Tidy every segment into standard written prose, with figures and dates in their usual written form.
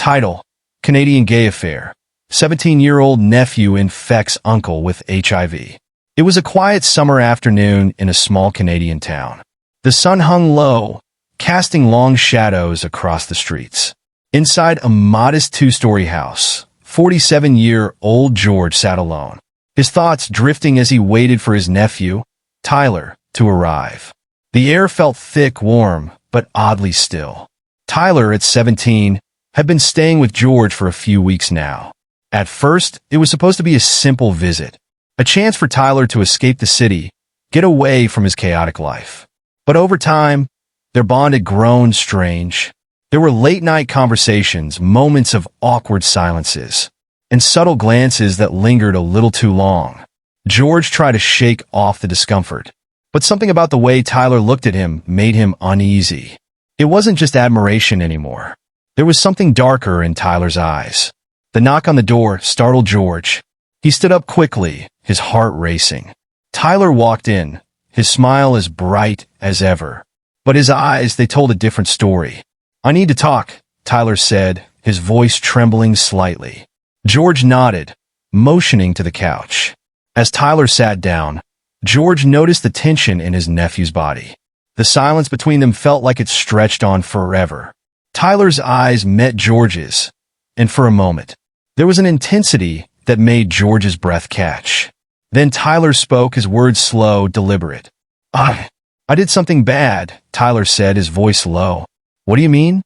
Title: Canadian Gay Affair. 17-year-old nephew infects uncle with HIV. It was a quiet summer afternoon in a small Canadian town. The sun hung low, casting long shadows across the streets. Inside a modest two-story house, 47-year-old George sat alone, his thoughts drifting as he waited for his nephew, Tyler, to arrive. The air felt thick, warm, but oddly still. Tyler, at 17, had been staying with George for a few weeks now. At first, it was supposed to be a simple visit, a chance for Tyler to escape the city, get away from his chaotic life. But over time, their bond had grown strange. There were late-night conversations, moments of awkward silences, and subtle glances that lingered a little too long. George tried to shake off the discomfort, but something about the way Tyler looked at him made him uneasy. It wasn't just admiration anymore. There was something darker in Tyler's eyes. The knock on the door startled George. He stood up quickly, his heart racing. Tyler walked in, his smile as bright as ever. But his eyes, they told a different story. "I need to talk," Tyler said, his voice trembling slightly. George nodded, motioning to the couch. As Tyler sat down, George noticed the tension in his nephew's body. The silence between them felt like it stretched on forever. Tyler's eyes met George's, and for a moment, there was an intensity that made George's breath catch. Then Tyler spoke, his words slow, deliberate. I did something bad," Tyler said, his voice low. "What do you mean?"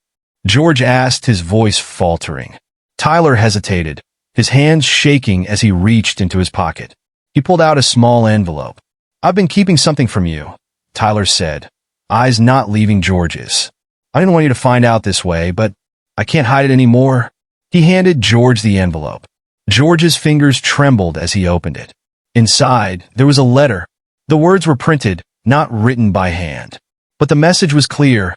George asked, his voice faltering. Tyler hesitated, his hands shaking as he reached into his pocket. He pulled out a small envelope. "I've been keeping something from you," Tyler said, eyes not leaving George's. "I didn't want you to find out this way, but I can't hide it anymore." He handed George the envelope. George's fingers trembled as he opened it. Inside, there was a letter. The words were printed, not written by hand. But the message was clear.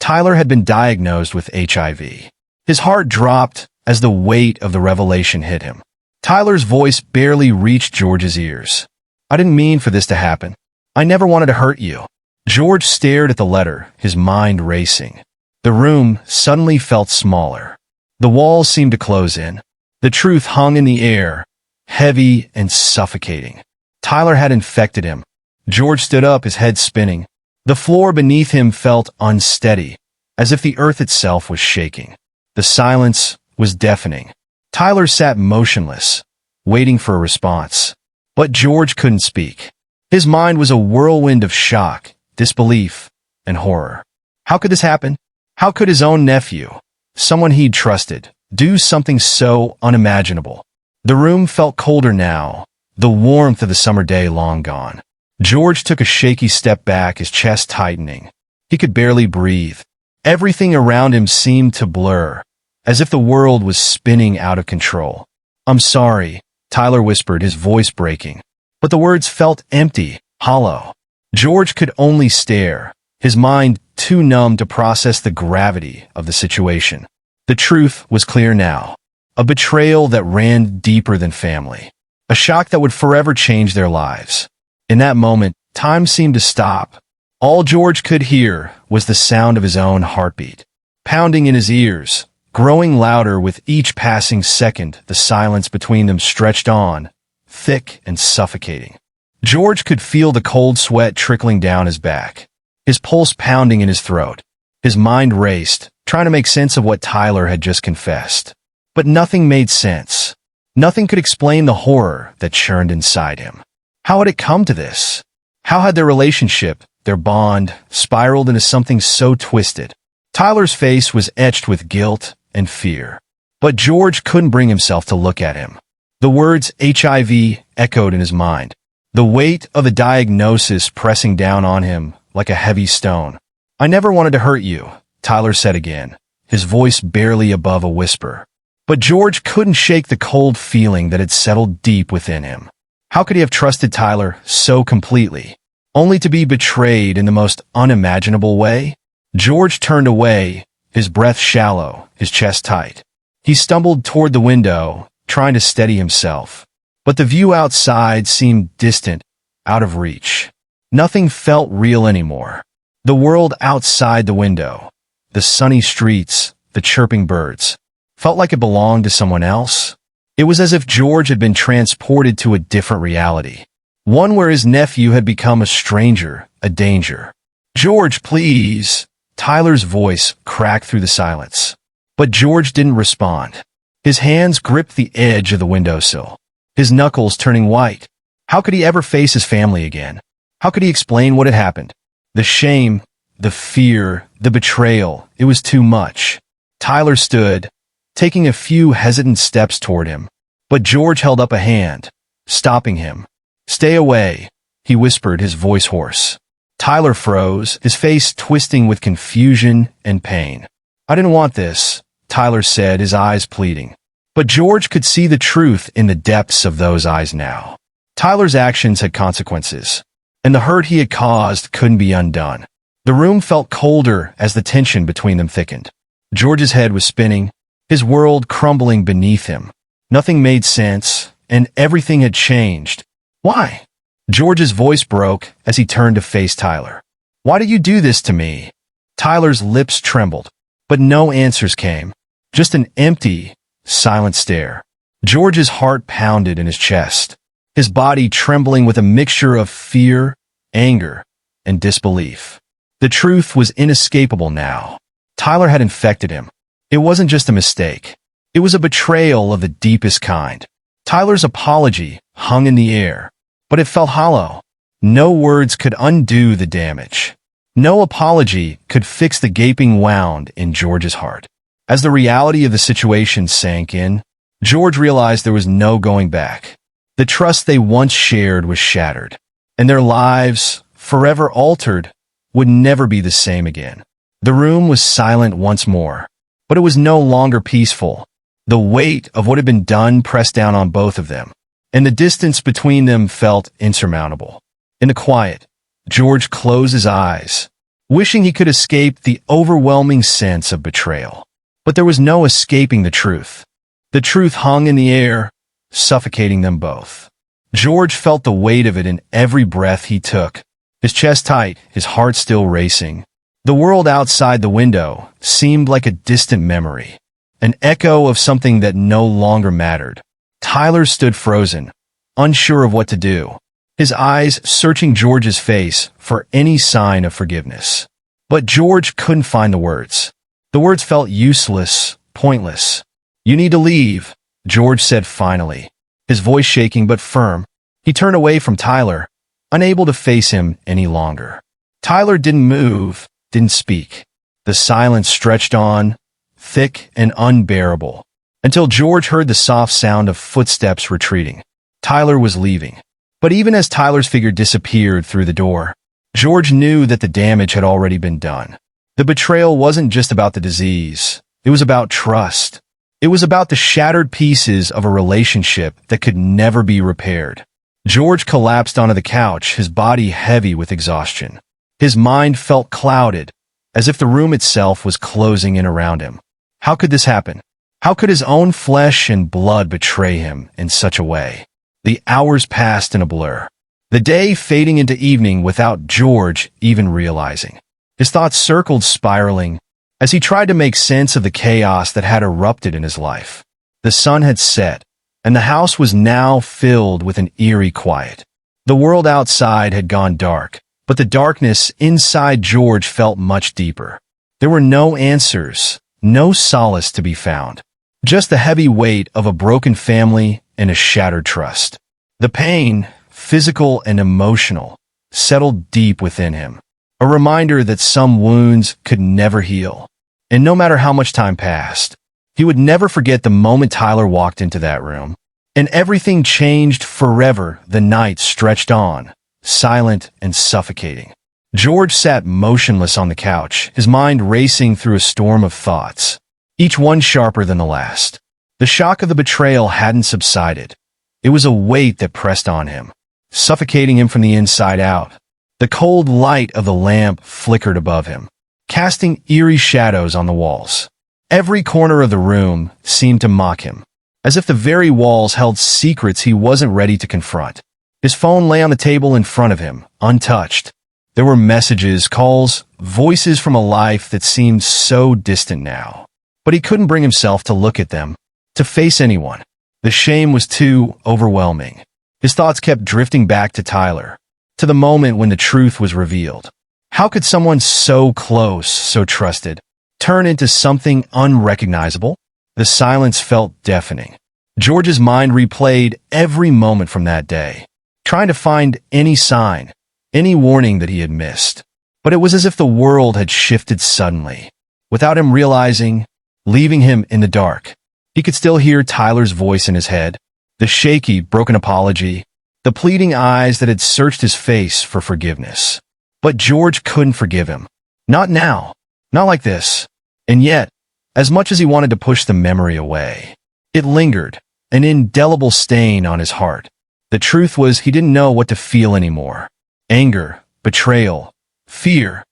Tyler had been diagnosed with HIV. His heart dropped as the weight of the revelation hit him. Tyler's voice barely reached George's ears. "I didn't mean for this to happen. I never wanted to hurt you." George stared at the letter, his mind racing. The room suddenly felt smaller. The walls seemed to close in. The truth hung in the air, heavy and suffocating. Tyler had infected him. George stood up, his head spinning. The floor beneath him felt unsteady, as if the earth itself was shaking. The silence was deafening. Tyler sat motionless, waiting for a response. But George couldn't speak. His mind was a whirlwind of shock, disbelief, and horror. How could this happen? How could his own nephew, someone he'd trusted, do something so unimaginable? The room felt colder now, the warmth of the summer day long gone. George took a shaky step back, his chest tightening. He could barely breathe. Everything around him seemed to blur, as if the world was spinning out of control. "I'm sorry," Tyler whispered, his voice breaking. But the words felt empty, hollow. George could only stare, his mind too numb to process the gravity of the situation. The truth was clear now. A betrayal that ran deeper than family. A shock that would forever change their lives. In that moment, time seemed to stop. All George could hear was the sound of his own heartbeat, pounding in his ears, growing louder with each passing second. The silence between them stretched on, thick and suffocating. George could feel the cold sweat trickling down his back, his pulse pounding in his throat. His mind raced, trying to make sense of what Tyler had just confessed. But nothing made sense. Nothing could explain the horror that churned inside him. How had it come to this? How had their relationship, their bond, spiraled into something so twisted? Tyler's face was etched with guilt and fear. But George couldn't bring himself to look at him. The words HIV echoed in his mind, the weight of the diagnosis pressing down on him like a heavy stone. "I never wanted to hurt you," Tyler said again, his voice barely above a whisper. But George couldn't shake the cold feeling that had settled deep within him. How could he have trusted Tyler so completely, only to be betrayed in the most unimaginable way? George turned away, his breath shallow, his chest tight. He stumbled toward the window, trying to steady himself. But the view outside seemed distant, out of reach. Nothing felt real anymore. The world outside the window, the sunny streets, the chirping birds, felt like it belonged to someone else. It was as if George had been transported to a different reality, one where his nephew had become a stranger, a danger. "George, please." Tyler's voice cracked through the silence. But George didn't respond. His hands gripped the edge of the windowsill, his knuckles turning white. How could he ever face his family again? How could he explain what had happened? The shame, the fear, the betrayal, it was too much. Tyler stood, taking a few hesitant steps toward him. But George held up a hand, stopping him. "Stay away," he whispered, his voice hoarse. Tyler froze, his face twisting with confusion and pain. "I didn't want this," Tyler said, his eyes pleading. But George could see the truth in the depths of those eyes now. Tyler's actions had consequences, and the hurt he had caused couldn't be undone. The room felt colder as the tension between them thickened. George's head was spinning, his world crumbling beneath him. Nothing made sense, and everything had changed. "Why?" George's voice broke as he turned to face Tyler. "Why did you do this to me?" Tyler's lips trembled, but no answers came. Just an empty, silent stare. George's heart pounded in his chest, his body trembling with a mixture of fear, anger, and disbelief. The truth was inescapable now. Tyler had infected him. It wasn't just a mistake. It was a betrayal of the deepest kind. Tyler's apology hung in the air, but it felt hollow. No words could undo the damage. No apology could fix the gaping wound in George's heart. As the reality of the situation sank in, George realized there was no going back. The trust they once shared was shattered, and their lives, forever altered, would never be the same again. The room was silent once more, but it was no longer peaceful. The weight of what had been done pressed down on both of them, and the distance between them felt insurmountable. In the quiet, George closed his eyes, wishing he could escape the overwhelming sense of betrayal. But there was no escaping the truth. The truth hung in the air, suffocating them both. George felt the weight of it in every breath he took, his chest tight, his heart still racing. The world outside the window seemed like a distant memory, an echo of something that no longer mattered. Tyler stood frozen, unsure of what to do, his eyes searching George's face for any sign of forgiveness. But George couldn't find the words. The words felt useless, pointless. "You need to leave," George said finally, his voice shaking but firm. He turned away from Tyler, unable to face him any longer. Tyler didn't move, didn't speak. The silence stretched on, thick and unbearable, until George heard the soft sound of footsteps retreating. Tyler was leaving. But even as Tyler's figure disappeared through the door, George knew that the damage had already been done. The betrayal wasn't just about the disease. It was about trust. It was about the shattered pieces of a relationship that could never be repaired. George collapsed onto the couch, his body heavy with exhaustion. His mind felt clouded, as if the room itself was closing in around him. How could this happen? How could his own flesh and blood betray him in such a way? The hours passed in a blur, the day fading into evening without George even realizing. His thoughts circled, spiraling, as he tried to make sense of the chaos that had erupted in his life. The sun had set, and the house was now filled with an eerie quiet. The world outside had gone dark, but the darkness inside George felt much deeper. There were no answers, no solace to be found. Just the heavy weight of a broken family and a shattered trust. The pain, physical and emotional, settled deep within him. A reminder that some wounds could never heal. And no matter how much time passed, he would never forget the moment Tyler walked into that room. And everything changed forever. The night stretched on, silent and suffocating. George sat motionless on the couch, his mind racing through a storm of thoughts, each one sharper than the last. The shock of the betrayal hadn't subsided. It was a weight that pressed on him, suffocating him from the inside out. The cold light of the lamp flickered above him, casting eerie shadows on the walls. Every corner of the room seemed to mock him, as if the very walls held secrets he wasn't ready to confront. His phone lay on the table in front of him, untouched. There were messages, calls, voices from a life that seemed so distant now. but he couldn't bring himself to look at them, to face anyone. The shame was too overwhelming. His thoughts kept drifting back to Tyler, to the moment when the truth was revealed. How could someone so close, so trusted, turn into something unrecognizable? The silence felt deafening. George's mind replayed every moment from that day, trying to find any sign, any warning that he had missed. But it was as if the world had shifted suddenly, without him realizing, leaving him in the dark. He could still hear Tyler's voice in his head, the shaky, broken apology, the pleading eyes that had searched his face for forgiveness. But George couldn't forgive him. Not now. Not like this. And yet, as much as he wanted to push the memory away, it lingered, an indelible stain on his heart. The truth was he didn't know what to feel anymore. Anger, betrayal, fear,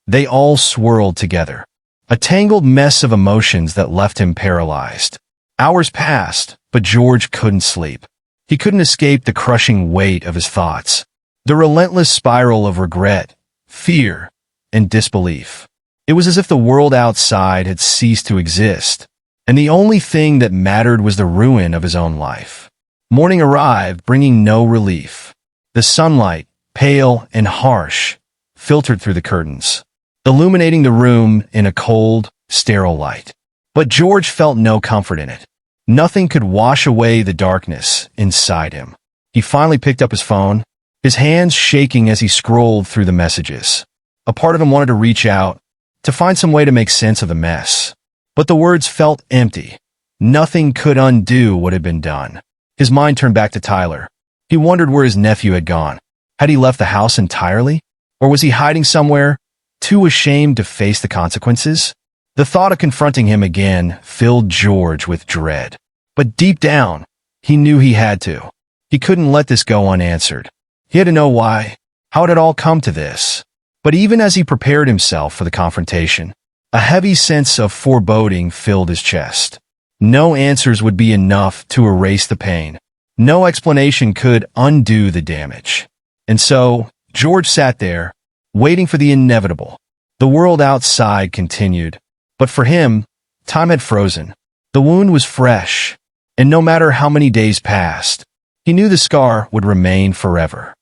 they all swirled together. A tangled mess of emotions that left him paralyzed. Hours passed, but George couldn't sleep. He couldn't escape the crushing weight of his thoughts. The relentless spiral of regret, fear, and disbelief. It was as if the world outside had ceased to exist, and the only thing that mattered was the ruin of his own life. Morning arrived, bringing no relief. The sunlight, pale and harsh, filtered through the curtains, illuminating the room in a cold, sterile light. But George felt no comfort in it. Nothing could wash away the darkness inside him. He finally picked up his phone, his hands shaking as he scrolled through the messages. A part of him wanted to reach out, to find some way to make sense of the mess. But the words felt empty. Nothing could undo what had been done. His mind turned back to Tyler. He wondered where his nephew had gone. Had he left the house entirely? Or was he hiding somewhere, too ashamed to face the consequences? The thought of confronting him again filled George with dread. But deep down, he knew he had to. He couldn't let this go unanswered. He had to know why. How had it all come to this? But even as he prepared himself for the confrontation, a heavy sense of foreboding filled his chest. No answers would be enough to erase the pain. No explanation could undo the damage. And so, George sat there, waiting for the inevitable. The world outside continued. But for him, time had frozen. The wound was fresh, and no matter how many days passed, he knew the scar would remain forever.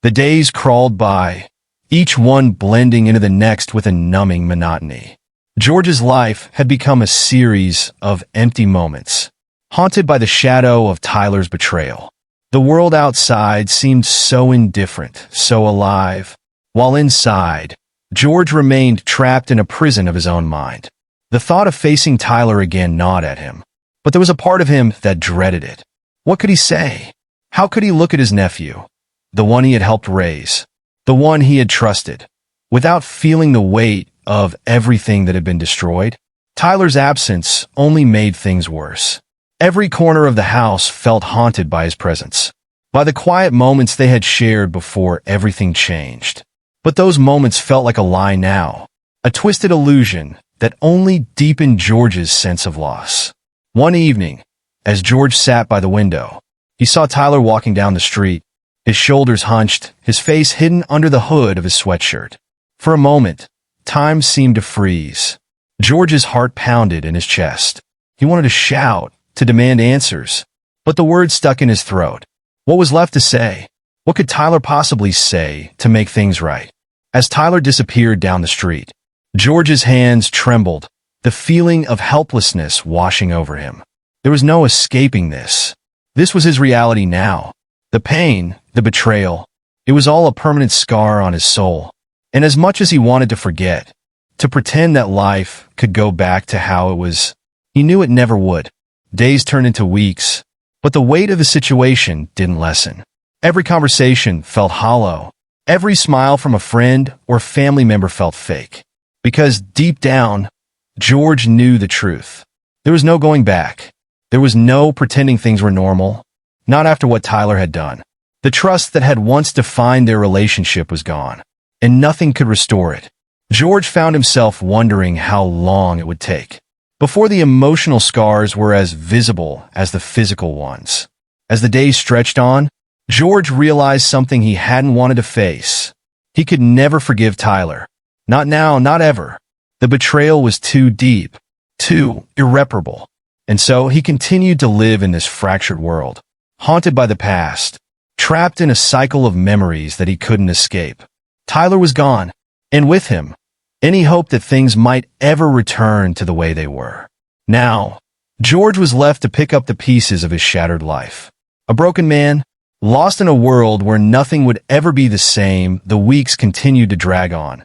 The days crawled by, each one blending into the next with a numbing monotony. George's life had become a series of empty moments, haunted by the shadow of Tyler's betrayal. The world outside seemed so indifferent, so alive, while inside, George remained trapped in a prison of his own mind. The thought of facing Tyler again gnawed at him, but there was a part of him that dreaded it. What could he say? How could he look at his nephew, the one he had helped raise, the one he had trusted, without feeling the weight of everything that had been destroyed? Tyler's absence only made things worse. Every corner of the house felt haunted by his presence, by the quiet moments they had shared before everything changed. But those moments felt like a lie now, a twisted illusion that only deepened George's sense of loss. One evening, as George sat by the window, he saw Tyler walking down the street, his shoulders hunched, his face hidden under the hood of his sweatshirt. For a moment, time seemed to freeze. George's heart pounded in his chest. He wanted to shout, to demand answers, but the words stuck in his throat. What was left to say? What could Tyler possibly say to make things right? As Tyler disappeared down the street, George's hands trembled, the feeling of helplessness washing over him. There was no escaping this. This was his reality now. The pain, the betrayal, it was all a permanent scar on his soul. And as much as he wanted to forget, to pretend that life could go back to how it was, he knew it never would. Days turned into weeks, but the weight of the situation didn't lessen. Every conversation felt hollow. Every smile from a friend or family member felt fake. Because deep down, George knew the truth. There was no going back. There was no pretending things were normal, not after what Tyler had done. The trust that had once defined their relationship was gone, and nothing could restore it. George found himself wondering how long it would take before the emotional scars were as visible as the physical ones. As the days stretched on, George realized something he hadn't wanted to face. He could never forgive Tyler. Not now, not ever. The betrayal was too deep, too irreparable. And so he continued to live in this fractured world, haunted by the past, trapped in a cycle of memories that he couldn't escape. Tyler was gone, and with him, any hope that things might ever return to the way they were. Now, George was left to pick up the pieces of his shattered life. A broken man, lost in a world where nothing would ever be the same. The weeks continued to drag on,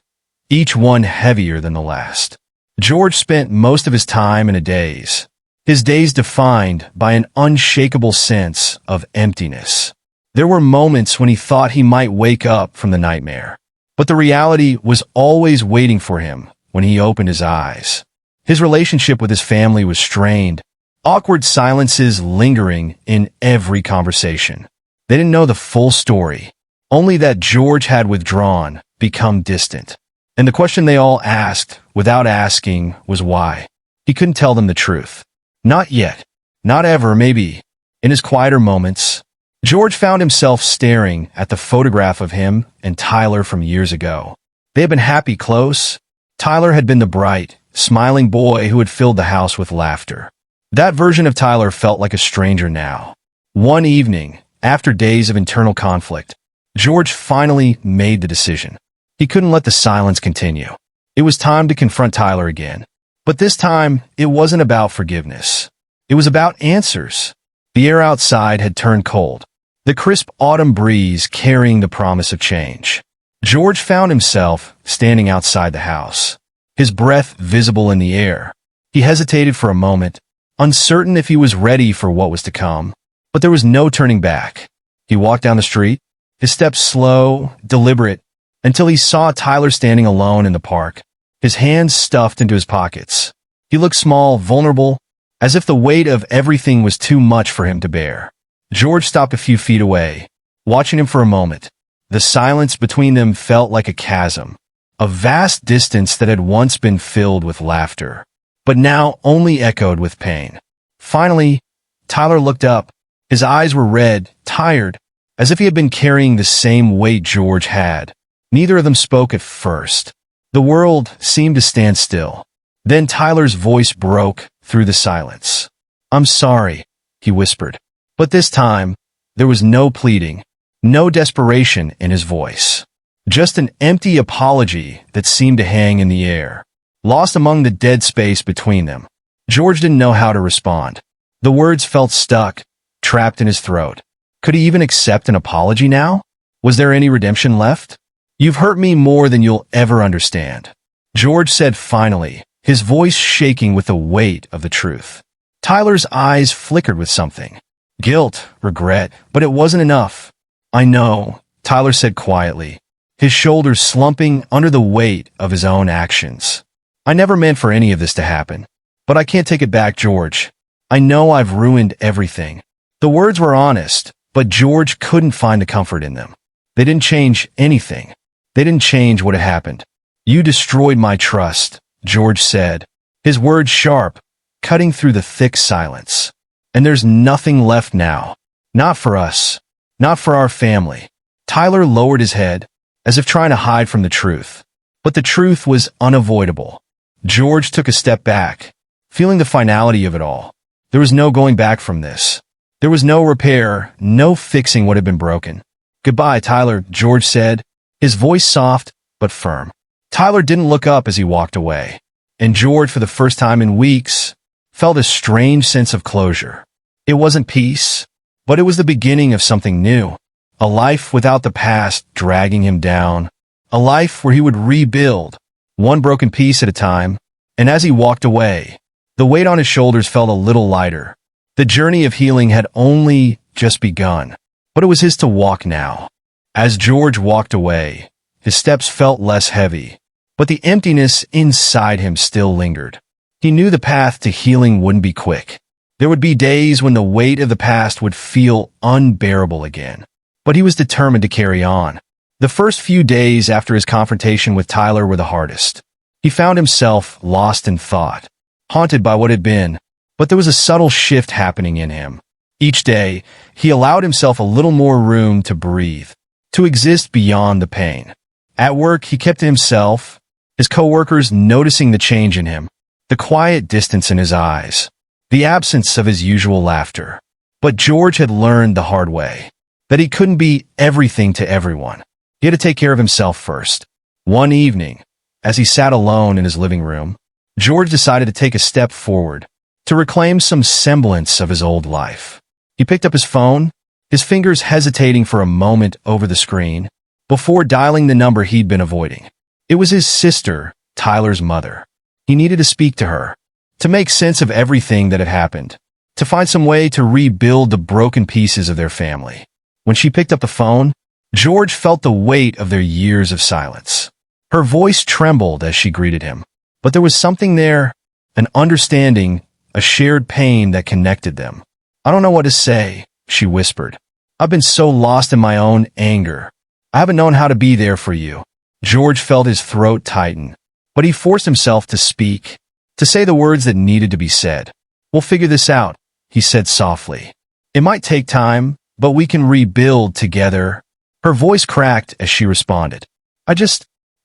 each one heavier than the last. George spent most of his time in a daze, his days defined by an unshakable sense of emptiness. There were moments when he thought he might wake up from the nightmare, but the reality was always waiting for him when he opened his eyes. His relationship with his family was strained, awkward silences lingering in every conversation. They didn't know the full story, only that George had withdrawn, become distant. And the question they all asked, without asking, was why. He couldn't tell them the truth. Not yet. Not ever, maybe. In his quieter moments, George found himself staring at the photograph of him and Tyler from years ago. They had been happy close. Tyler had been the bright, smiling boy who had filled the house with laughter. That version of Tyler felt like a stranger now. One evening, after days of internal conflict, George finally made the decision. He couldn't let the silence continue. It was time to confront Tyler again. But this time, it wasn't about forgiveness. It was about answers. The air outside had turned cold, the crisp autumn breeze carrying the promise of change. George found himself standing outside the house, his breath visible in the air. He hesitated for a moment, uncertain if he was ready for what was to come, but there was no turning back. He walked down the street, his steps slow, deliberate, until he saw Tyler standing alone in the park, his hands stuffed into his pockets. He looked small, vulnerable, as if the weight of everything was too much for him to bear. George stopped a few feet away, watching him for a moment. The silence between them felt like a chasm, a vast distance that had once been filled with laughter, but now only echoed with pain. Finally, Tyler looked up. His eyes were red, tired, as if he had been carrying the same weight George had. Neither of them spoke at first. The world seemed to stand still. Then Tyler's voice broke through the silence. "I'm sorry," he whispered. But this time, there was no pleading, no desperation in his voice. Just an empty apology that seemed to hang in the air, lost among the dead space between them. George didn't know how to respond. The words felt stuck, trapped in his throat. Could he even accept an apology now? Was there any redemption left? "You've hurt me more than you'll ever understand," George said finally, his voice shaking with the weight of the truth. Tyler's eyes flickered with something. Guilt, regret, but it wasn't enough. "I know," Tyler said quietly, his shoulders slumping under the weight of his own actions. "I never meant for any of this to happen. But I can't take it back, George. I know I've ruined everything." The words were honest, but George couldn't find the comfort in them. They didn't change anything. They didn't change what had happened. "You destroyed my trust," George said, his words sharp, cutting through the thick silence. "And there's nothing left now. Not for us. Not for our family." Tyler lowered his head, as if trying to hide from the truth. But the truth was unavoidable. George took a step back, feeling the finality of it all. There was no going back from this. There was no repair, no fixing what had been broken. "Goodbye, Tyler," George said, his voice soft but firm. Tyler didn't look up as he walked away, and George, for the first time in weeks, felt a strange sense of closure. It wasn't peace, but it was the beginning of something new. A life without the past dragging him down. A life where he would rebuild, one broken piece at a time. And as he walked away, the weight on his shoulders felt a little lighter. The journey of healing had only just begun, but it was his to walk now. As George walked away, his steps felt less heavy, but the emptiness inside him still lingered. He knew the path to healing wouldn't be quick. There would be days when the weight of the past would feel unbearable again, but he was determined to carry on. The first few days after his confrontation with Tyler were the hardest. He found himself lost in thought, haunted by what had been, but there was a subtle shift happening in him. Each day, he allowed himself a little more room to breathe, to exist beyond the pain. At work, he kept to himself, his coworkers noticing the change in him. the quiet distance in his eyes, the absence of his usual laughter. But George had learned the hard way that he couldn't be everything to everyone. He had to take care of himself first. One evening, as he sat alone in his living room, George decided to take a step forward to reclaim some semblance of his old life. He picked up his phone, his fingers hesitating for a moment over the screen, before dialing the number he'd been avoiding. It was his sister, Tyler's mother. He needed to speak to her, to make sense of everything that had happened, to find some way to rebuild the broken pieces of their family. When she picked up the phone, George felt the weight of their years of silence. Her voice trembled as she greeted him, but there was something there, an understanding, a shared pain that connected them. "I don't know what to say," she whispered. "I've been so lost in my own anger. I haven't known how to be there for you." George felt his throat tighten, but he forced himself to speak, to say the words that needed to be said. "We'll figure this out," he said softly. "It might take time, but we can rebuild together." Her voice cracked as she responded. I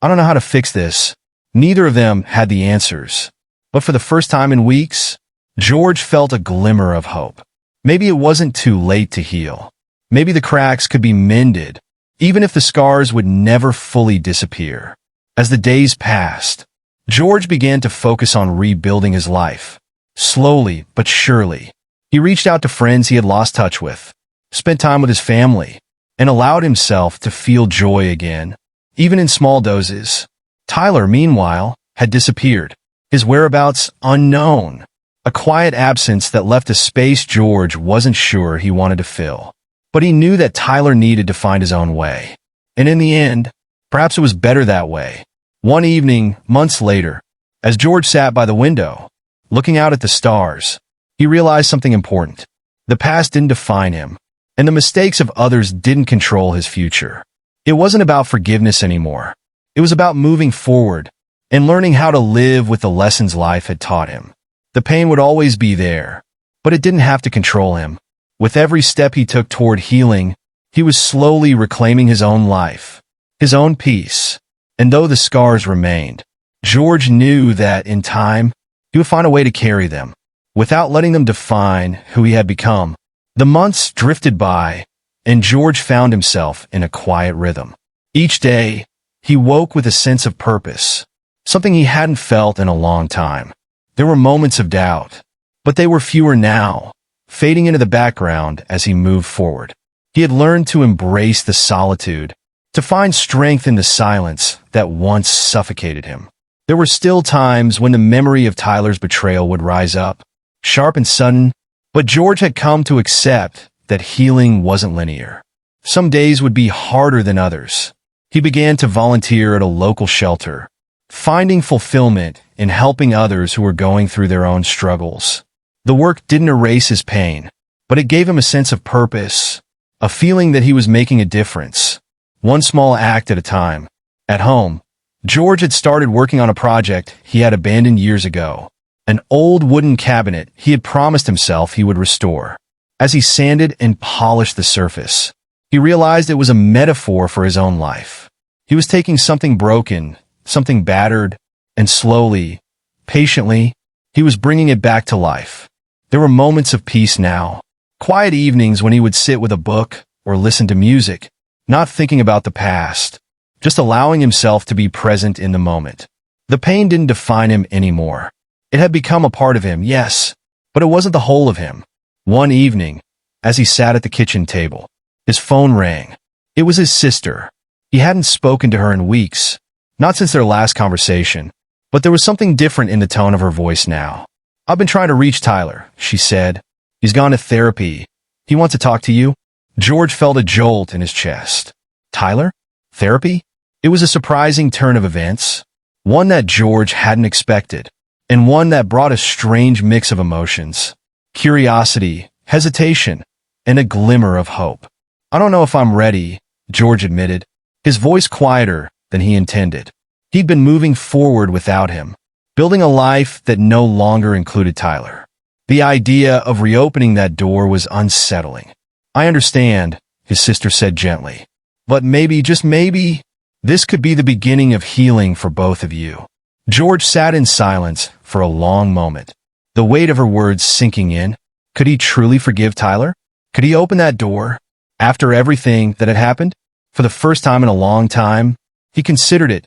don't know how to fix this." Neither of them had the answers. But for the first time in weeks, George felt a glimmer of hope. Maybe it wasn't too late to heal. Maybe the cracks could be mended, even if the scars would never fully disappear. As the days passed, George began to focus on rebuilding his life. Slowly but surely, he reached out to friends he had lost touch with, spent time with his family, and allowed himself to feel joy again, even in small doses. Tyler, meanwhile, had disappeared, his whereabouts unknown, a quiet absence that left a space George wasn't sure he wanted to fill. But he knew that Tyler needed to find his own way. And in the end, perhaps it was better that way. One evening, months later, as George sat by the window, looking out at the stars, he realized something important. The past didn't define him, and the mistakes of others didn't control his future. It wasn't about forgiveness anymore. It was about moving forward and learning how to live with the lessons life had taught him. The pain would always be there, but it didn't have to control him. With every step he took toward healing, he was slowly reclaiming his own life, his own peace. And though the scars remained, George knew that, in time, he would find a way to carry them, without letting them define who he had become. The months drifted by, and George found himself in a quiet rhythm. Each day, he woke with a sense of purpose, something he hadn't felt in a long time. There were moments of doubt, but they were fewer now, fading into the background as he moved forward. He had learned to embrace the solitude, to find strength in the silence that once suffocated him. There were still times when the memory of Tyler's betrayal would rise up, sharp and sudden, but George had come to accept that healing wasn't linear. Some days would be harder than others. He began to volunteer at a local shelter, finding fulfillment in helping others who were going through their own struggles. The work didn't erase his pain, but it gave him a sense of purpose, a feeling that he was making a difference, one small act at a time. At home, George had started working on a project he had abandoned years ago, an old wooden cabinet he had promised himself he would restore. As he sanded and polished the surface, he realized it was a metaphor for his own life. He was taking something broken, something battered, and slowly, patiently, he was bringing it back to life. There were moments of peace now, quiet evenings when he would sit with a book or listen to music, not thinking about the past, just allowing himself to be present in the moment. The pain didn't define him anymore. It had become a part of him, yes, but it wasn't the whole of him. One evening, as he sat at the kitchen table, his phone rang. It was his sister. He hadn't spoken to her in weeks, not since their last conversation, but there was something different in the tone of her voice now. "I've been trying to reach Tyler," she said. "He's gone to therapy. He wants to talk to you." George felt a jolt in his chest. Tyler? Therapy? It was a surprising turn of events, one that George hadn't expected, and one that brought a strange mix of emotions. Curiosity, hesitation, and a glimmer of hope. "I don't know if I'm ready," George admitted, his voice quieter than he intended. He'd been moving forward without him, building a life that no longer included Tyler. The idea of reopening that door was unsettling. "I understand," his sister said gently, "but maybe, just maybe, this could be the beginning of healing for both of you." George sat in silence for a long moment, the weight of her words sinking in. Could he truly forgive Tyler? Could he open that door? After everything that had happened? For the first time in a long time, he considered it,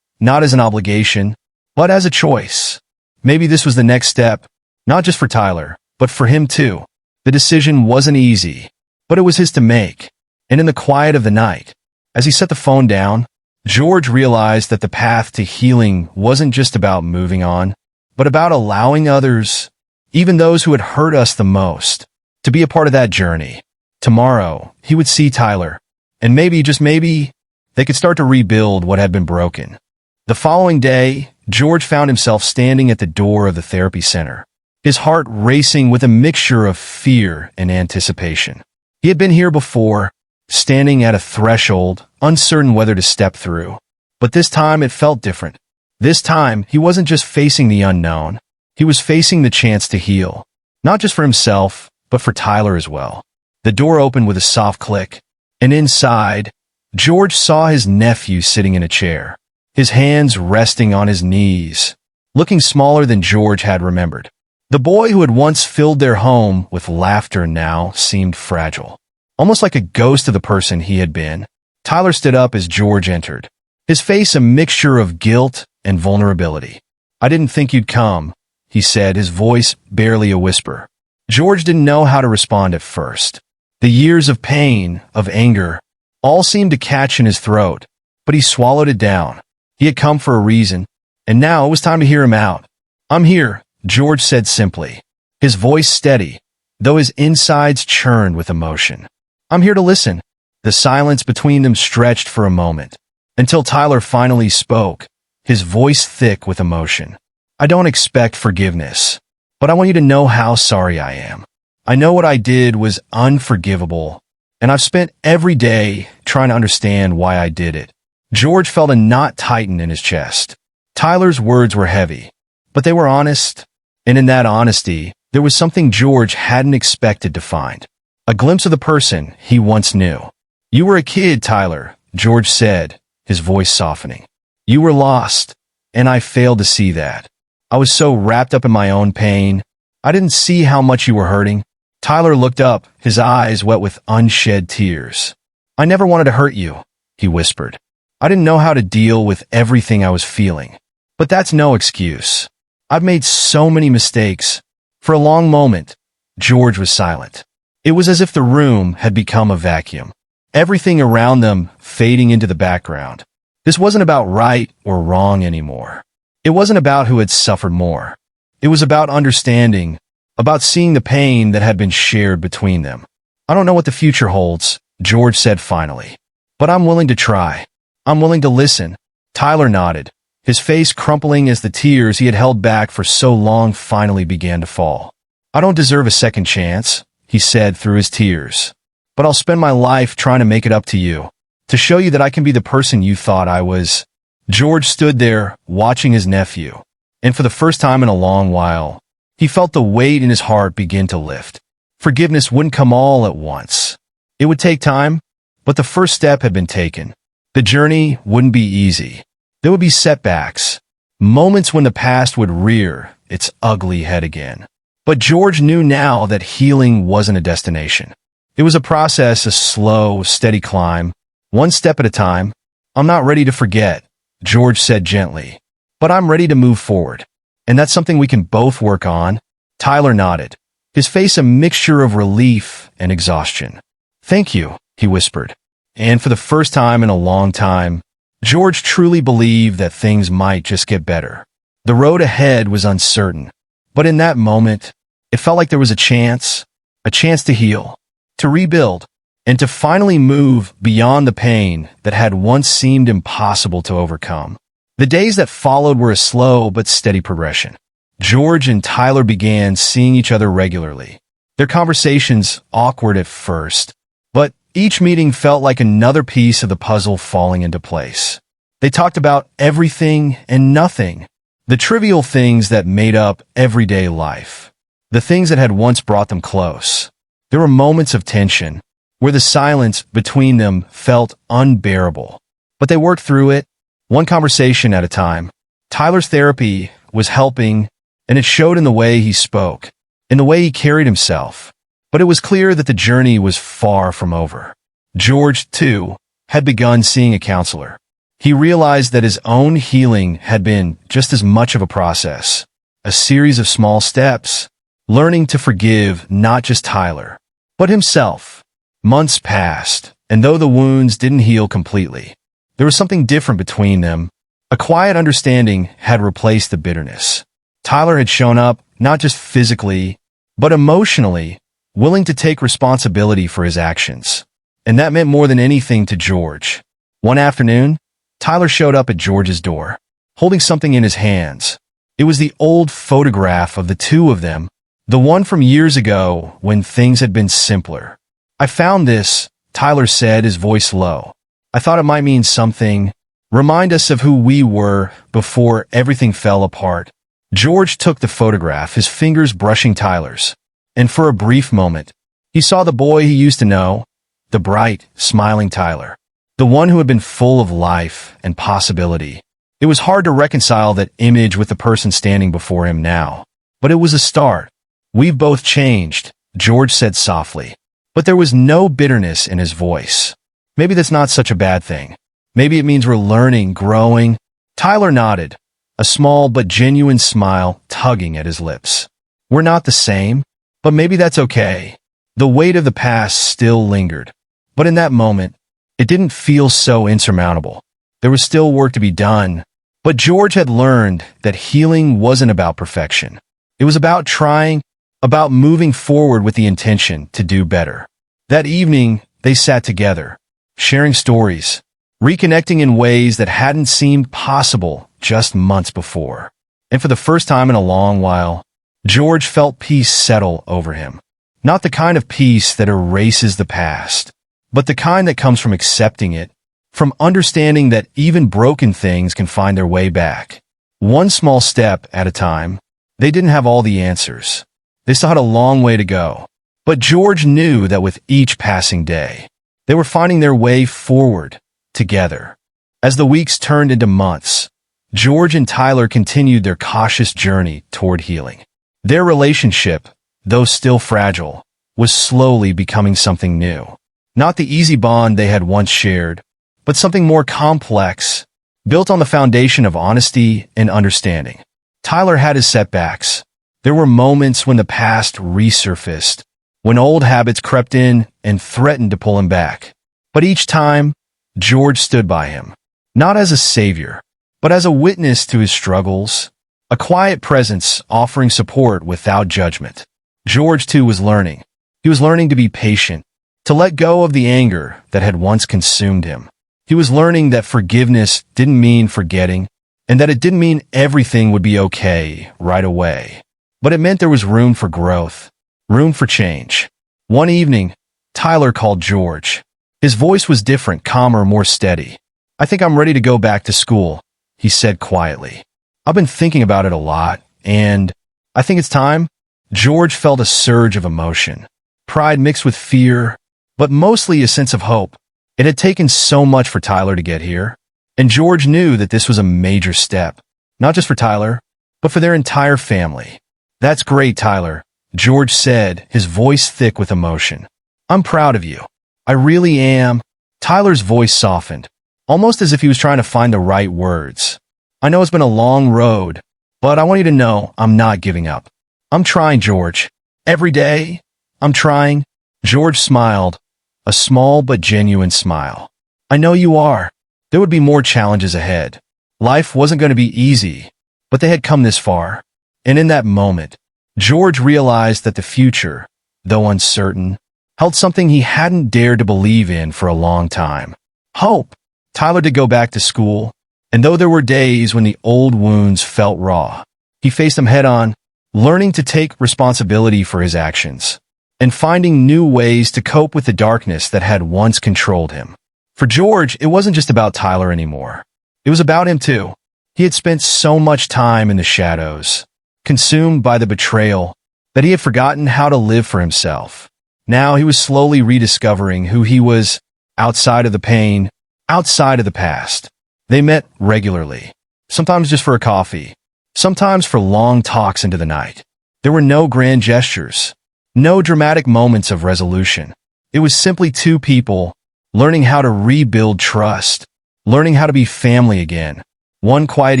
not as an obligation, but as a choice. Maybe this was the next step, not just for Tyler, but for him too. The decision wasn't easy, but it was his to make. And in the quiet of the night, as he set the phone down, George realized that the path to healing wasn't just about moving on, but about allowing others, even those who had hurt us the most, to be a part of that journey. Tomorrow, he would see Tyler, and maybe, just maybe, they could start to rebuild what had been broken. The following day, George found himself standing at the door of the therapy center, his heart racing with a mixture of fear and anticipation. He had been here before, standing at a threshold, uncertain whether to step through. But this time it felt different. This time, he wasn't just facing the unknown. He was facing the chance to heal. Not just for himself, but for Tyler as well. The door opened with a soft click, and inside, George saw his nephew sitting in a chair, his hands resting on his knees, looking smaller than George had remembered. The boy who had once filled their home with laughter now seemed fragile, almost like a ghost of the person he had been. Tyler stood up as George entered, his face a mixture of guilt and vulnerability. "I didn't think you'd come," he said, his voice barely a whisper. George didn't know how to respond at first. The years of pain, of anger, all seemed to catch in his throat, but he swallowed it down. He had come for a reason, and now it was time to hear him out. "I'm here," George said simply, his voice steady, though his insides churned with emotion. "I'm here to listen." The silence between them stretched for a moment, until Tyler finally spoke, his voice thick with emotion. "I don't expect forgiveness, but I want you to know how sorry I am. I know what I did was unforgivable, and I've spent every day trying to understand why I did it." George felt a knot tighten in his chest. Tyler's words were heavy, but they were honest, and in that honesty, there was something George hadn't expected to find. A glimpse of the person he once knew. "You were a kid, Tyler," George said, his voice softening. "You were lost, and I failed to see that. I was so wrapped up in my own pain, I didn't see how much you were hurting." Tyler looked up, his eyes wet with unshed tears. "I never wanted to hurt you," he whispered. "I didn't know how to deal with everything I was feeling. But that's no excuse. I've made so many mistakes." For a long moment, George was silent. It was as if the room had become a vacuum, everything around them fading into the background. This wasn't about right or wrong anymore. It wasn't about who had suffered more. It was about understanding, about seeing the pain that had been shared between them. "I don't know what the future holds," George said finally, "but I'm willing to try. I'm willing to listen." Tyler nodded, his face crumpling as the tears he had held back for so long finally began to fall. "I don't deserve a second chance," he said through his tears, "but I'll spend my life trying to make it up to you, to show you that I can be the person you thought I was." George stood there, watching his nephew, and for the first time in a long while, he felt the weight in his heart begin to lift. Forgiveness wouldn't come all at once. It would take time, but the first step had been taken. The journey wouldn't be easy. There would be setbacks, moments when the past would rear its ugly head again. But George knew now that healing wasn't a destination. It was a process, a slow, steady climb, one step at a time. "I'm not ready to forget," George said gently, "but I'm ready to move forward. And that's something we can both work on." Tyler nodded, his face a mixture of relief and exhaustion. "Thank you," he whispered. And for the first time in a long time, George truly believed that things might just get better. The road ahead was uncertain, but in that moment, it felt like there was a chance to heal, to rebuild, and to finally move beyond the pain that had once seemed impossible to overcome. The days that followed were a slow but steady progression. George and Tyler began seeing each other regularly. Their conversations awkward at first, but each meeting felt like another piece of the puzzle falling into place. They talked about everything and nothing, the trivial things that made up everyday life, the things that had once brought them close. There were moments of tension, where the silence between them felt unbearable, but they worked through it, one conversation at a time. Tyler's therapy was helping, and it showed in the way he spoke, in the way he carried himself. But it was clear that the journey was far from over. George, too, had begun seeing a counselor. He realized that his own healing had been just as much of a process, a series of small steps, learning to forgive not just Tyler, but himself. Months passed, and though the wounds didn't heal completely, there was something different between them. A quiet understanding had replaced the bitterness. Tyler had shown up, not just physically, but emotionally, willing to take responsibility for his actions. And that meant more than anything to George. One afternoon, Tyler showed up at George's door, holding something in his hands. It was the old photograph of the two of them, the one from years ago when things had been simpler. "I found this," Tyler said, his voice low. "I thought it might mean something, remind us of who we were before everything fell apart." George took the photograph, his fingers brushing Tyler's. And for a brief moment, he saw the boy he used to know, the bright, smiling Tyler, the one who had been full of life and possibility. It was hard to reconcile that image with the person standing before him now. But it was a start. "We've both changed," George said softly. But there was no bitterness in his voice. "Maybe that's not such a bad thing. Maybe it means we're learning, growing." Tyler nodded, a small but genuine smile tugging at his lips. "We're not the same, but maybe that's okay." The weight of the past still lingered. But in that moment, it didn't feel so insurmountable. There was still work to be done. But George had learned that healing wasn't about perfection. It was about trying, about moving forward with the intention to do better. That evening, they sat together, sharing stories, reconnecting in ways that hadn't seemed possible just months before. And for the first time in a long while, George felt peace settle over him. Not the kind of peace that erases the past, but the kind that comes from accepting it, from understanding that even broken things can find their way back. One small step at a time. They didn't have all the answers. They still had a long way to go. But George knew that with each passing day, they were finding their way forward together. As the weeks turned into months, George and Tyler continued their cautious journey toward healing. Their relationship, though still fragile, was slowly becoming something new. Not the easy bond they had once shared, but something more complex, built on the foundation of honesty and understanding. Tyler had his setbacks. There were moments when the past resurfaced, when old habits crept in and threatened to pull him back. But each time, George stood by him, not as a savior, but as a witness to his struggles, a quiet presence offering support without judgment. George, too, was learning. He was learning to be patient, to let go of the anger that had once consumed him. He was learning that forgiveness didn't mean forgetting, and that it didn't mean everything would be okay right away. But it meant there was room for growth, room for change. One evening, Tyler called George. His voice was different, calmer, more steady. "I think I'm ready to go back to school," he said quietly. "I've been thinking about it a lot, and I think it's time." George felt a surge of emotion, pride mixed with fear, but mostly a sense of hope. It had taken so much for Tyler to get here, and George knew that this was a major step, not just for Tyler, but for their entire family. "That's great, Tyler," George said, his voice thick with emotion. "I'm proud of you. I really am." Tyler's voice softened, almost as if he was trying to find the right words. "I know it's been a long road, but I want you to know I'm not giving up. I'm trying, George. Every day, I'm trying." George smiled, a small but genuine smile. "I know you are." There would be more challenges ahead. Life wasn't going to be easy, but they had come this far. And in that moment, George realized that the future, though uncertain, held something he hadn't dared to believe in for a long time. Hope. Tyler did go back to school, and though there were days when the old wounds felt raw, he faced them head-on, learning to take responsibility for his actions, and finding new ways to cope with the darkness that had once controlled him. For George, it wasn't just about Tyler anymore. It was about him too. He had spent so much time in the shadows, consumed by the betrayal, that he had forgotten how to live for himself. Now he was slowly rediscovering who he was, outside of the pain, outside of the past. They met regularly, sometimes just for a coffee, sometimes for long talks into the night. There were no grand gestures, no dramatic moments of resolution. It was simply two people learning how to rebuild trust, learning how to be family again. One quiet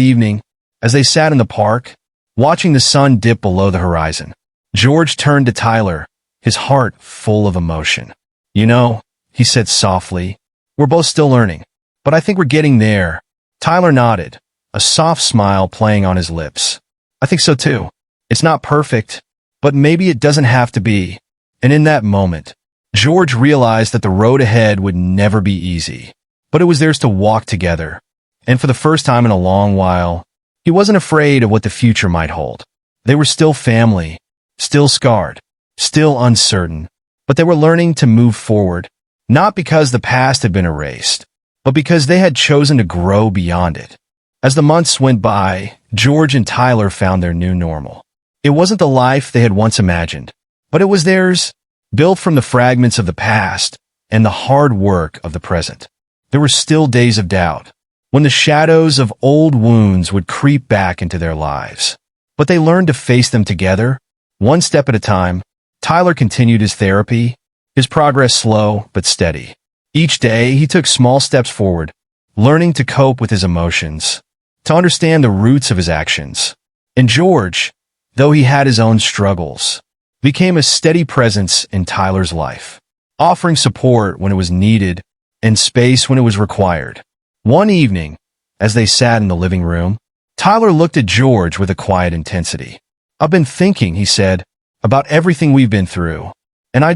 evening, as they sat in the park, watching the sun dip below the horizon, George turned to Tyler, his heart full of emotion. "You know," he said softly, "we're both still learning, but I think we're getting there." Tyler nodded, a soft smile playing on his lips. "I think so too. It's not perfect, but maybe it doesn't have to be." And in that moment, George realized that the road ahead would never be easy, but it was theirs to walk together. And for the first time in a long while, he wasn't afraid of what the future might hold. They were still family, still scarred, still uncertain, but they were learning to move forward, not because the past had been erased, but because they had chosen to grow beyond it. As the months went by, George and Tyler found their new normal. It wasn't the life they had once imagined, but it was theirs, built from the fragments of the past and the hard work of the present. There were still days of doubt, when the shadows of old wounds would creep back into their lives. But they learned to face them together, one step at a time. Tyler continued his therapy, his progress slow but steady. Each day, he took small steps forward, learning to cope with his emotions, to understand the roots of his actions. And George, though he had his own struggles, became a steady presence in Tyler's life, offering support when it was needed and space when it was required. One evening, as they sat in the living room, Tyler looked at George with a quiet intensity. "I've been thinking," he said, "about everything we've been through, and I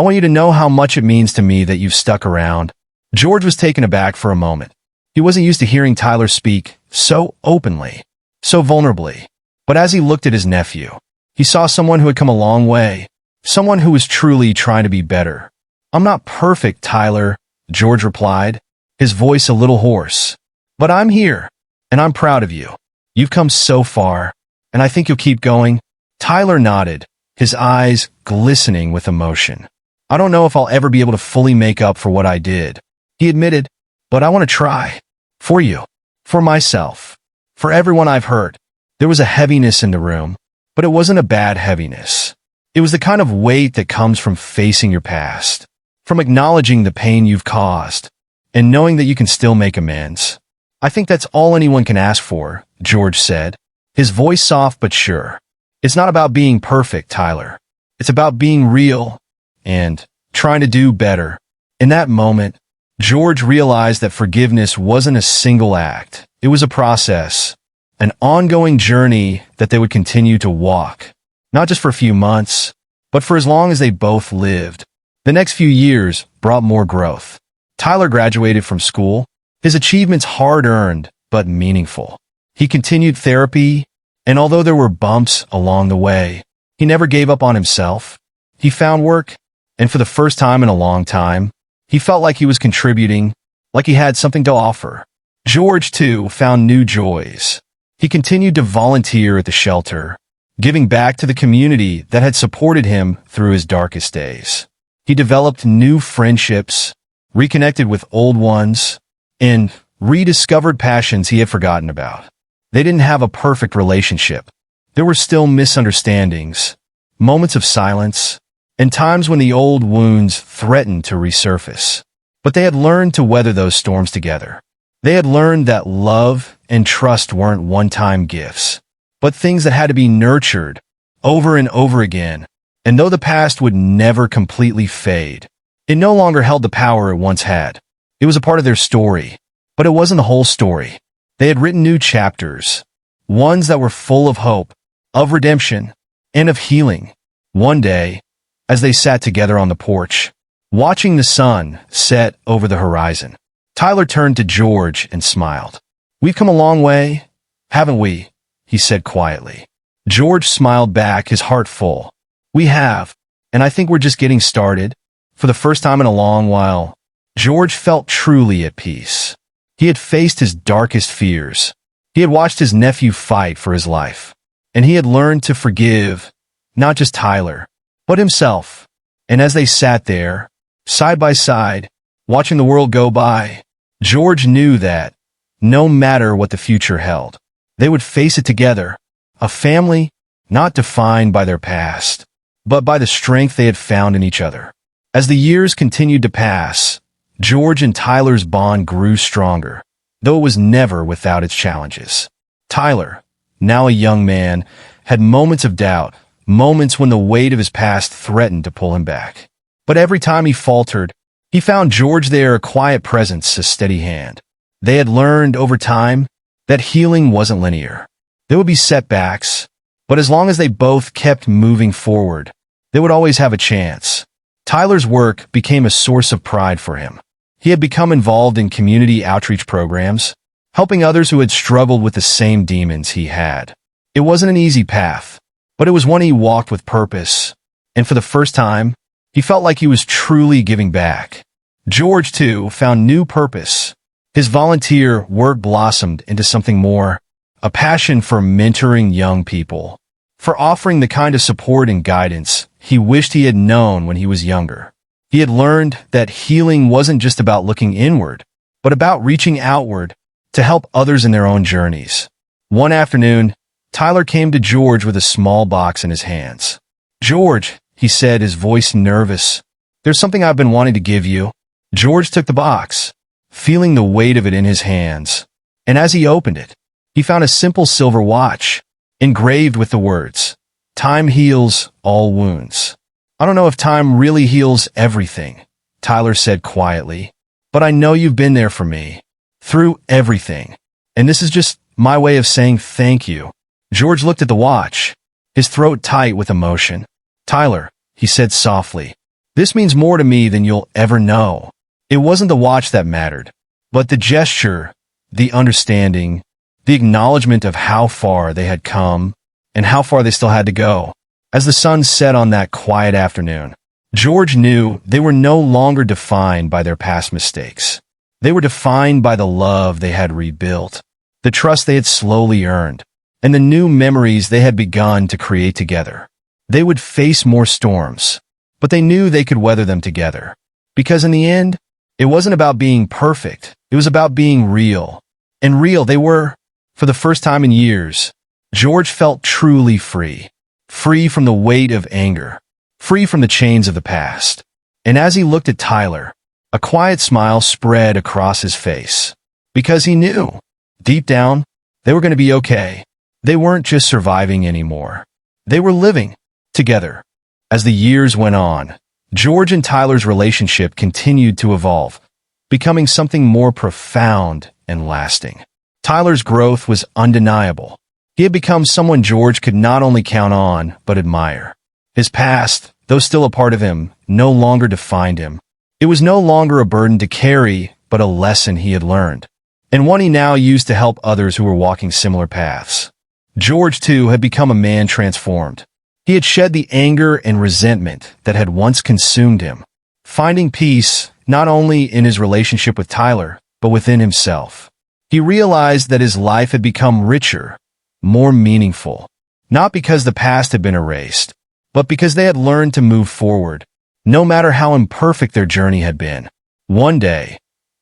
want you to know how much it means to me that you've stuck around." George was taken aback for a moment. He wasn't used to hearing Tyler speak so openly, so vulnerably. But as he looked at his nephew, he saw someone who had come a long way, someone who was truly trying to be better. "I'm not perfect, Tyler," George replied, his voice a little hoarse. "But I'm here, and I'm proud of you. You've come so far, and I think you'll keep going." Tyler nodded, his eyes glistening with emotion. "I don't know if I'll ever be able to fully make up for what I did," he admitted, "but I want to try. For you, for myself, for everyone I've hurt." There was a heaviness in the room, but it wasn't a bad heaviness. It was the kind of weight that comes from facing your past, from acknowledging the pain you've caused, and knowing that you can still make amends. "I think that's all anyone can ask for," George said, his voice soft but sure. "It's not about being perfect, Tyler. It's about being real and trying to do better." In that moment, George realized that forgiveness wasn't a single act. It was a process, an ongoing journey that they would continue to walk, not just for a few months, but for as long as they both lived. The next few years brought more growth. Tyler graduated from school, his achievements hard-earned but meaningful. He continued therapy, and although there were bumps along the way, he never gave up on himself. He found work, and for the first time in a long time, he felt like he was contributing, like he had something to offer. George, too, found new joys. He continued to volunteer at the shelter, giving back to the community that had supported him through his darkest days. He developed new friendships, reconnected with old ones, and rediscovered passions he had forgotten about. They didn't have a perfect relationship. There were still misunderstandings, moments of silence, and times when the old wounds threatened to resurface. But they had learned to weather those storms together. They had learned that love and trust weren't one-time gifts, but things that had to be nurtured over and over again. And though the past would never completely fade, it no longer held the power it once had. It was a part of their story, but it wasn't the whole story. They had written new chapters, ones that were full of hope, of redemption, and of healing. One day, as they sat together on the porch, watching the sun set over the horizon, Tyler turned to George and smiled. "We've come a long way, haven't we?" he said quietly. George smiled back, his heart full. "We have, and I think we're just getting started." For the first time in a long while, George felt truly at peace. He had faced his darkest fears. He had watched his nephew fight for his life, and he had learned to forgive, not just Tyler, but himself. And as they sat there, side by side, watching the world go by, George knew that, no matter what the future held, They would face it together, a family not defined by their past, but by the strength they had found in each other. As the years continued to pass, George and Tyler's bond grew stronger, though it was never without its challenges. Tyler, now a young man, had moments of doubt, moments when the weight of his past threatened to pull him back. But every time he faltered, he found George there, a quiet presence, a steady hand. They had learned over time that healing wasn't linear. There would be setbacks, but as long as they both kept moving forward, they would always have a chance. Tyler's work became a source of pride for him. He had become involved in community outreach programs, helping others who had struggled with the same demons he had. It wasn't an easy path, but it was one he walked with purpose, and for the first time, he felt like he was truly giving back. George, too, found new purpose. His volunteer work blossomed into something more, a passion for mentoring young people, for offering the kind of support and guidance he wished he had known when he was younger. He had learned that healing wasn't just about looking inward, but about reaching outward to help others in their own journeys. One afternoon, Tyler came to George with a small box in his hands. "George," he said, his voice nervous, "there's something I've been wanting to give you." George took the box, feeling the weight of it in his hands, and as he opened it, he found a simple silver watch, engraved with the words, "Time heals all wounds." "I don't know if time really heals everything," Tyler said quietly, "but I know you've been there for me, through everything, and this is just my way of saying thank you." George looked at the watch, his throat tight with emotion. "Tyler," he said softly, "this means more to me than you'll ever know." It wasn't the watch that mattered, but the gesture, the understanding, the acknowledgement of how far they had come and how far they still had to go. As the sun set on that quiet afternoon, George knew they were no longer defined by their past mistakes. They were defined by the love they had rebuilt, the trust they had slowly earned, and the new memories they had begun to create together. They would face more storms, but they knew they could weather them together. Because in the end, it wasn't about being perfect, it was about being real. And real they were. For the first time in years, George felt truly free. Free from the weight of anger, free from the chains of the past. And as he looked at Tyler, a quiet smile spread across his face. Because he knew, deep down, they were going to be okay. They weren't just surviving anymore. They were living together. As the years went on, George and Tyler's relationship continued to evolve, becoming something more profound and lasting. Tyler's growth was undeniable. He had become someone George could not only count on, but admire. His past, though still a part of him, no longer defined him. It was no longer a burden to carry, but a lesson he had learned, and one he now used to help others who were walking similar paths. George, too, had become a man transformed. He had shed the anger and resentment that had once consumed him, finding peace not only in his relationship with Tyler, but within himself. He realized that his life had become richer, more meaningful, not because the past had been erased, but because they had learned to move forward, no matter how imperfect their journey had been. One day,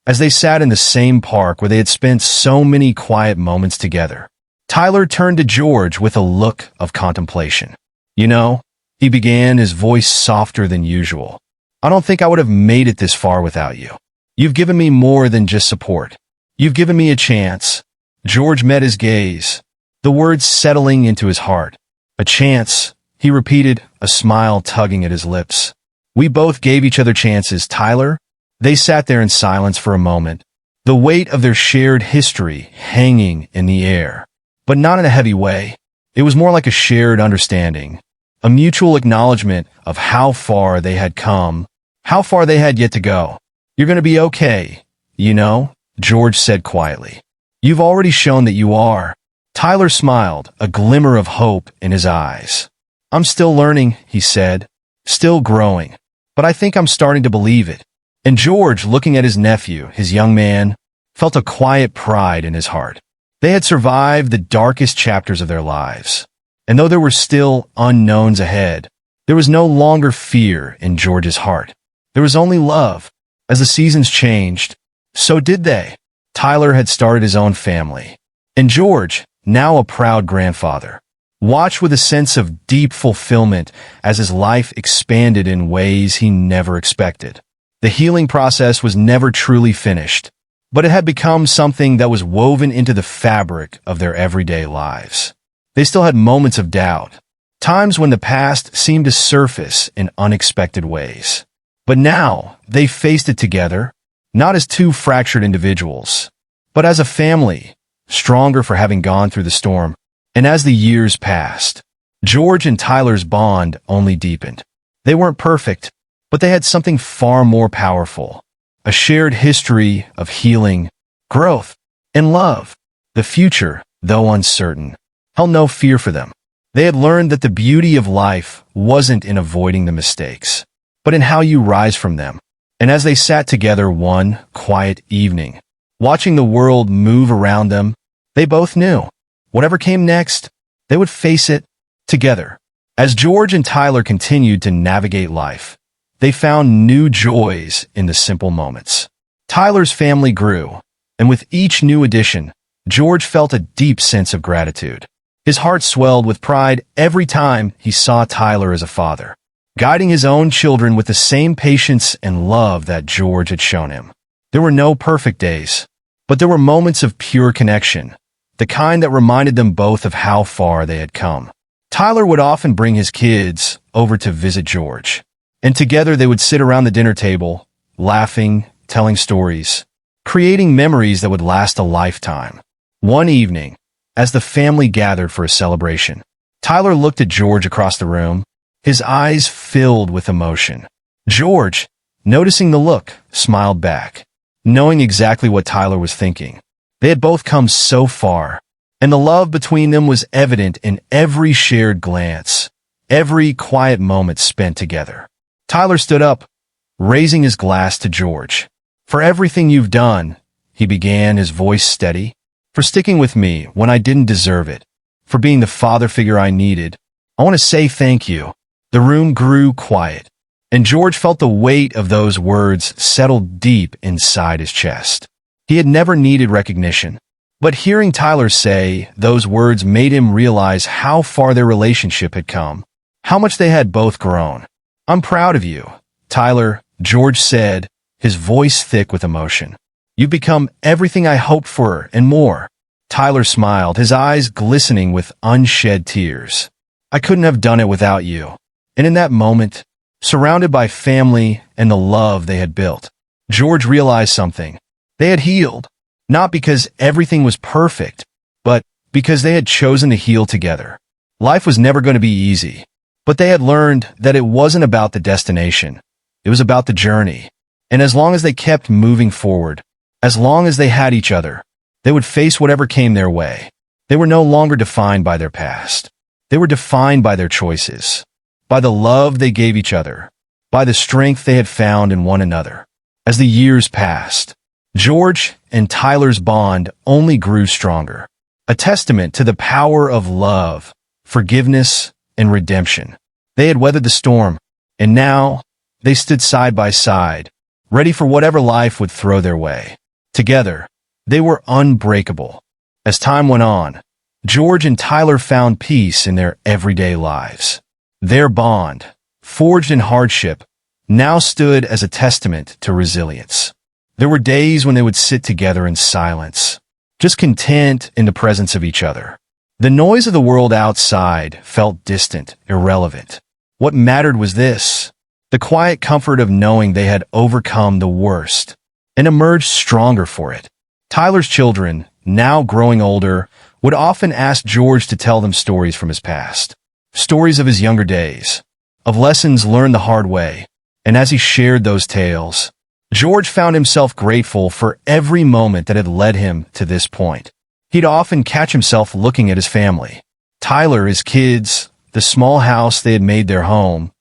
as they sat in the same park where they had spent so many quiet moments together, Tyler turned to George with a look of contemplation. "You know," he began, his voice softer than usual, "I don't think I would have made it this far without you. You've given me more than just support. You've given me a chance." George met his gaze, the words settling into his heart. "A chance," he repeated, a smile tugging at his lips. "We both gave each other chances, Tyler." They sat there in silence for a moment, the weight of their shared history hanging in the air, but not in a heavy way. It was more like a shared understanding, a mutual acknowledgement of how far they had come, how far they had yet to go. "You're going to be okay, you know," George said quietly. "You've already shown that you are." Tyler smiled, a glimmer of hope in his eyes. "I'm still learning," he said, "still growing, but I think I'm starting to believe it." And George, looking at his nephew, his young man, felt a quiet pride in his heart. They had survived the darkest chapters of their lives, and though there were still unknowns ahead, there was no longer fear in George's heart. There was only love. As the seasons changed, so did they. Tyler had started his own family, and George, now a proud grandfather, watched with a sense of deep fulfillment as his life expanded in ways he never expected. The healing process was never truly finished, but it had become something that was woven into the fabric of their everyday lives. They still had moments of doubt, times when the past seemed to surface in unexpected ways. But now, they faced it together, not as two fractured individuals, but as a family, stronger for having gone through the storm. And as the years passed, George and Tyler's bond only deepened. They weren't perfect, but they had something far more powerful, a shared history of healing, growth, and love. The future, though uncertain, held no fear for them. They had learned that the beauty of life wasn't in avoiding the mistakes, but in how you rise from them. And as they sat together one quiet evening, watching the world move around them, they both knew, whatever came next, they would face it together. As George and Tyler continued to navigate life, they found new joys in the simple moments. Tyler's family grew, and with each new addition, George felt a deep sense of gratitude. His heart swelled with pride every time he saw Tyler as a father, guiding his own children with the same patience and love that George had shown him. There were no perfect days, but there were moments of pure connection, the kind that reminded them both of how far they had come. Tyler would often bring his kids over to visit George, and together they would sit around the dinner table, laughing, telling stories, creating memories that would last a lifetime. One evening, as the family gathered for a celebration, Tyler looked at George across the room, his eyes filled with emotion. George, noticing the look, smiled back, knowing exactly what Tyler was thinking. They had both come so far, and the love between them was evident in every shared glance, every quiet moment spent together. Tyler stood up, raising his glass to George. "For everything you've done," he began, his voice steady. "For sticking with me when I didn't deserve it. For being the father figure I needed. I want to say thank you." The room grew quiet, and George felt the weight of those words settle deep inside his chest. He had never needed recognition, but hearing Tyler say those words made him realize how far their relationship had come, how much they had both grown. "I'm proud of you, Tyler," George said, his voice thick with emotion. "You've become everything I hoped for and more." Tyler smiled, his eyes glistening with unshed tears. "I couldn't have done it without you." And in that moment, surrounded by family and the love they had built, George realized something. They had healed, not because everything was perfect, but because they had chosen to heal together. Life was never going to be easy, but they had learned that it wasn't about the destination. It was about the journey. And as long as they kept moving forward, as long as they had each other, they would face whatever came their way. They were no longer defined by their past. They were defined by their choices, by the love they gave each other, by the strength they had found in one another. As the years passed, George and Tyler's bond only grew stronger, a testament to the power of love, forgiveness, and redemption. They had weathered the storm, and now they stood side by side, ready for whatever life would throw their way. Together, they were unbreakable. As time went on, George and Tyler found peace in their everyday lives. Their bond, forged in hardship, now stood as a testament to resilience. There were days when they would sit together in silence, just content in the presence of each other. The noise of the world outside felt distant, irrelevant. What mattered was this: the quiet comfort of knowing they had overcome the worst and emerged stronger for it. Tyler's children, now growing older, would often ask George to tell them stories from his past, stories of his younger days, of lessons learned the hard way. And as he shared those tales, George found himself grateful for every moment that had led him to this point. He'd often catch himself looking at his family, Tyler, his kids, the small house they had made their home,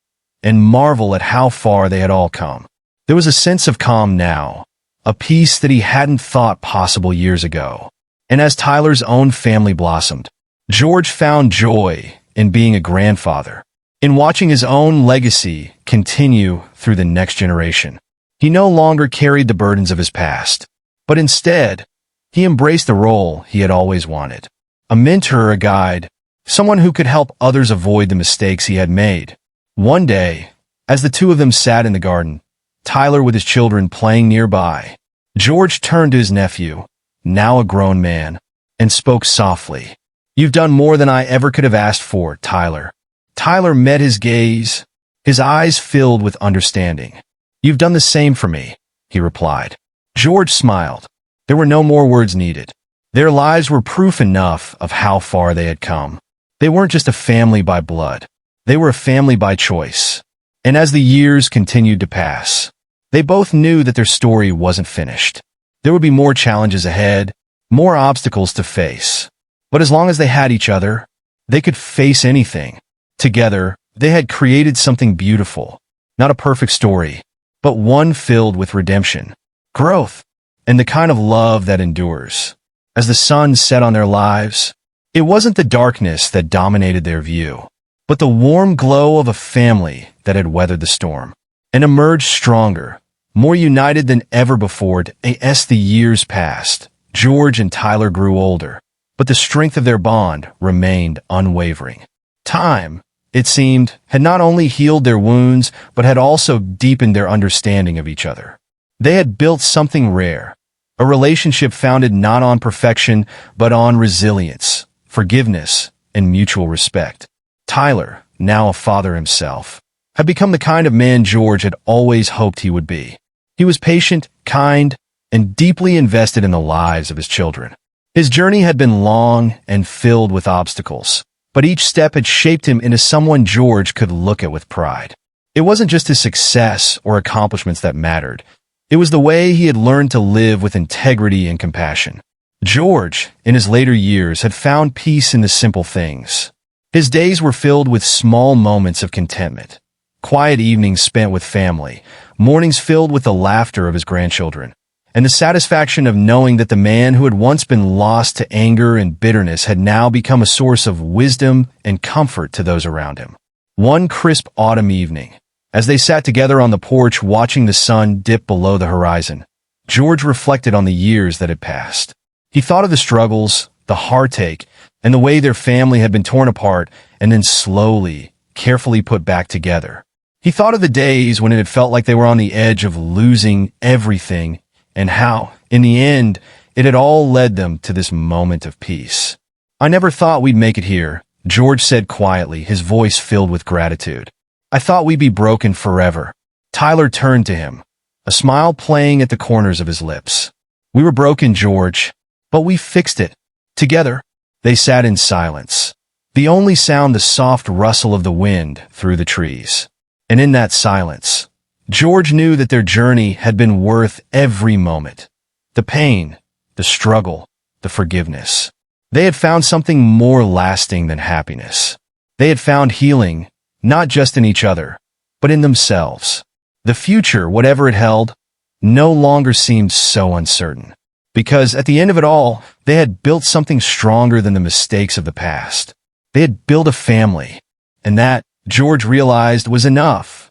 and marvel at how far they had all come. There was a sense of calm now, a peace that he hadn't thought possible years ago. And as Tyler's own family blossomed, George found joy in being a grandfather, in watching his own legacy continue through the next generation. He no longer carried the burdens of his past, but instead, he embraced the role he had always wanted, a mentor, a guide, someone who could help others avoid the mistakes he had made. One day, as the two of them sat in the garden, Tyler with his children playing nearby, George turned to his nephew, now a grown man, and spoke softly. "You've done more than I ever could have asked for, Tyler." Tyler met his gaze, his eyes filled with understanding. "You've done the same for me," he replied. George smiled. There were no more words needed. Their lives were proof enough of how far they had come. They weren't just a family by blood. They were a family by choice. And as the years continued to pass, they both knew that their story wasn't finished. There would be more challenges ahead, more obstacles to face. But as long as they had each other, they could face anything. Together, they had created something beautiful. Not a perfect story, but one filled with redemption, growth, and the kind of love that endures. As the sun set on their lives, it wasn't the darkness that dominated their view, but the warm glow of a family that had weathered the storm and emerged stronger, more united than ever before. As the years passed, George and Tyler grew older, but the strength of their bond remained unwavering. Time, it seemed, had not only healed their wounds, but had also deepened their understanding of each other. They had built something rare, a relationship founded not on perfection, but on resilience, forgiveness, and mutual respect. Tyler, now a father himself, had become the kind of man George had always hoped he would be. He was patient, kind, and deeply invested in the lives of his children. His journey had been long and filled with obstacles, but each step had shaped him into someone George could look at with pride. It wasn't just his success or accomplishments that mattered. It was the way he had learned to live with integrity and compassion. George, in his later years, had found peace in the simple things. His days were filled with small moments of contentment, quiet evenings spent with family, mornings filled with the laughter of his grandchildren, and the satisfaction of knowing that the man who had once been lost to anger and bitterness had now become a source of wisdom and comfort to those around him. One crisp autumn evening, as they sat together on the porch watching the sun dip below the horizon, George reflected on the years that had passed. He thought of the struggles, the heartache, and the way their family had been torn apart and then slowly, carefully put back together. He thought of the days when it had felt like they were on the edge of losing everything, and how, in the end, it had all led them to this moment of peace. "I never thought we'd make it here," George said quietly, his voice filled with gratitude. "I thought we'd be broken forever." Tyler turned to him, a smile playing at the corners of his lips. "We were broken, George, but we fixed it. Together." They sat in silence, the only sound the soft rustle of the wind through the trees. And in that silence, George knew that their journey had been worth every moment. The pain, the struggle, the forgiveness. They had found something more lasting than happiness. They had found healing, not just in each other, but in themselves. The future, whatever it held, no longer seemed so uncertain. Because at the end of it all, they had built something stronger than the mistakes of the past. They had built a family, and that, George realized, was enough.